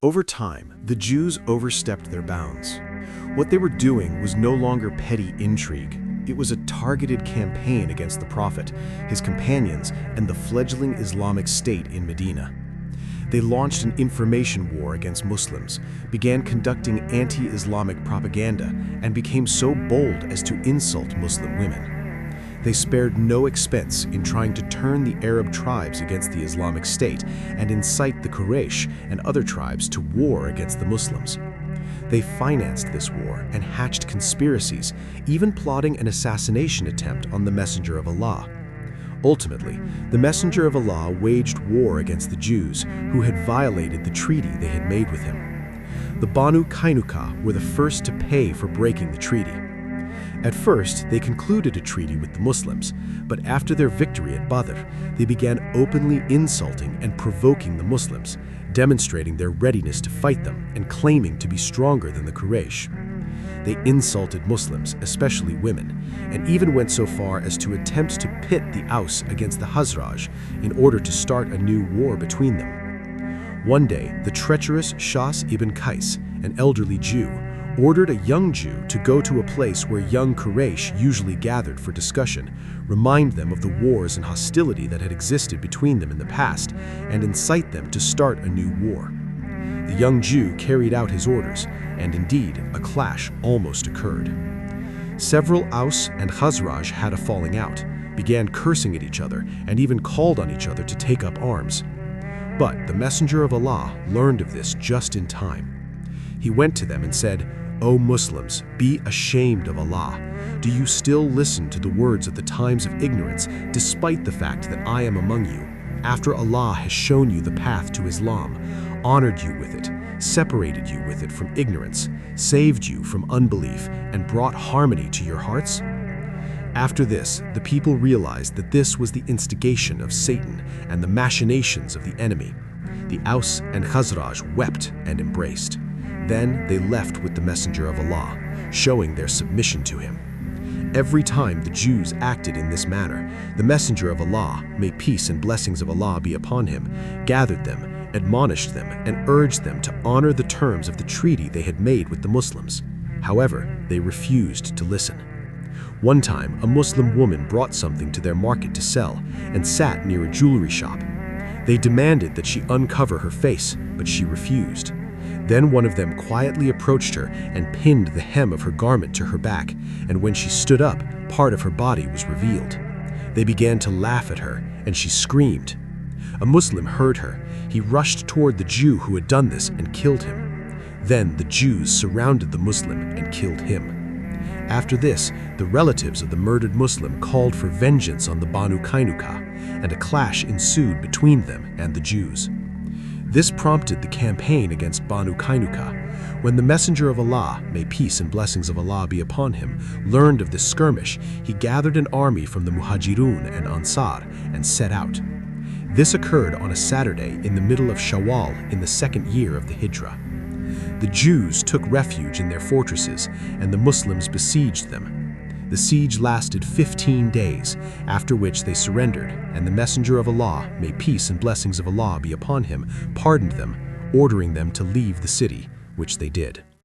Over time, the Jews overstepped their bounds. What they were doing was no longer petty intrigue. It was a targeted campaign against the Prophet, his companions, and the fledgling Islamic State in Medina. They launched an information war against Muslims, began conducting anti-Islamic propaganda, and became so bold as to insult Muslim women. They spared no expense in trying to turn the Arab tribes against the Islamic State and incite the Quraysh and other tribes to war against the Muslims. They financed this war and hatched conspiracies, even plotting an assassination attempt on the Messenger of Allah. Ultimately, the Messenger of Allah waged war against the Jews who had violated the treaty they had made with him. The Banu Qaynuqa were the first to pay for breaking the treaty. At first, they concluded a treaty with the Muslims, but after their victory at Badr, they began openly insulting and provoking the Muslims, demonstrating their readiness to fight them and claiming to be stronger than the Quraysh. They insulted Muslims, especially women, and even went so far as to attempt to pit the Aws against the Khazraj in order to start a new war between them. One day, the treacherous Shas ibn Qais, an elderly Jew, ordered a young Jew to go to a place where young Quraysh usually gathered for discussion, remind them of the wars and hostility that had existed between them in the past, and incite them to start a new war. The young Jew carried out his orders, and indeed, a clash almost occurred. Several Aws and Khazraj had a falling out, began cursing at each other, and even called on each other to take up arms. But the Messenger of Allah learned of this just in time. He went to them and said, "O Muslims, be ashamed of Allah. Do you still listen to the words of the times of ignorance, despite the fact that I am among you, after Allah has shown you the path to Islam, honored you with it, separated you with it from ignorance, saved you from unbelief, and brought harmony to your hearts?" After this, the people realized that this was the instigation of Satan and the machinations of the enemy. The Aws and Khazraj wept and embraced. Then they left with the Messenger of Allah, showing their submission to him. Every time the Jews acted in this manner, the Messenger of Allah, may peace and blessings of Allah be upon him, gathered them, admonished them, and urged them to honor the terms of the treaty they had made with the Muslims. However, they refused to listen. One time, a Muslim woman brought something to their market to sell and sat near a jewelry shop. They demanded that she uncover her face, but she refused. Then one of them quietly approached her and pinned the hem of her garment to her back, and when she stood up, part of her body was revealed. They began to laugh at her, and she screamed. A Muslim heard her. He rushed toward the Jew who had done this and killed him. Then the Jews surrounded the Muslim and killed him. After this, the relatives of the murdered Muslim called for vengeance on the Banu Qaynuqa, and a clash ensued between them and the Jews. This prompted the campaign against Banu Qaynuqa. When the Messenger of Allah, may peace and blessings of Allah be upon him, learned of this skirmish, he gathered an army from the Muhajirun and Ansar and set out. This occurred on a Saturday in the middle of Shawwal in the second year of the Hijrah. The Jews took refuge in their fortresses, and the Muslims besieged them. The siege lasted 15 days, after which they surrendered, and the Messenger of Allah, may peace and blessings of Allah be upon him, pardoned them, ordering them to leave the city, which they did.